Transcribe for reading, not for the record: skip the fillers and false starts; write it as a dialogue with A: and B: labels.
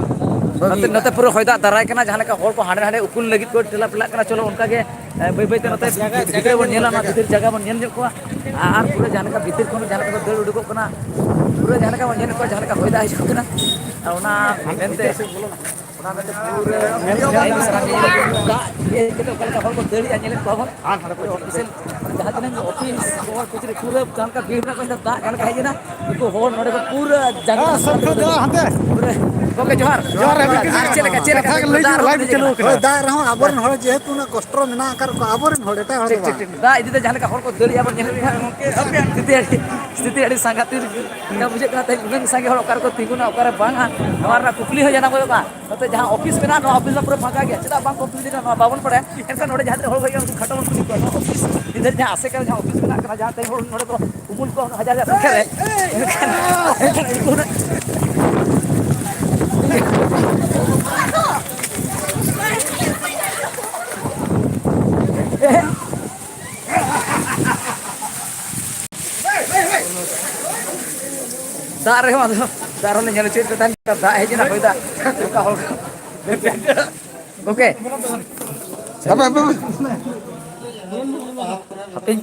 A: नोते नोते पूरा होय दाग दाराय कना जहां लेका हॉल को हांडे हांडे उकुल लगित को टेला पेला कना चलो उनका के बाय बाय ते नोते भीतर बन नेला ना भीतर जगह बन नेल जो को आर पूरा जहां लेका भीतर खन जहां लेका दड़ उडुको कना पूरा जहाँ का मंजन को जहाँ का होइदा हिजू कना और मेनते पूरा ये केतो कल का को देड़ी आने को हम ऑफिशियल जहाँ तक ऑफिस और कुछ पूरा जहाँ का भीड़ ना कोई दा जहाँ का है ना को हो नोडे को पूरा जगह सब
B: हते
A: पूरा ओके जोहार चलेगा
B: लाइव चलो
C: दा रहो आबरन हर जेहेतु ना कष्टर मेना कर को आबरन हर एटा हर
A: दा इदी जहाँ का हर को देड़ी आबो स्थिति अड़ी सांगातिर का बुझे का ते उन संगे हर ओकर को तिगुना ओकर बांगा हमारा कुकली हो जाना को बा तो जहाँ ऑफिस में ना ऑफिस में पूरा फाका गया चला बांग ऑफिस में ना बावन पड़े एनका नोडे जहाँ हर भैया खटो ऑफिस इधर जहाँ आसे कर जहाँ ऑफिस में ना जहाँ ते नोडे को उमुल को हजार रखे रहे दा रहे हो दा रोले nyala cuit tan दा है जना होइदा का हो ओके
B: apa
A: Haping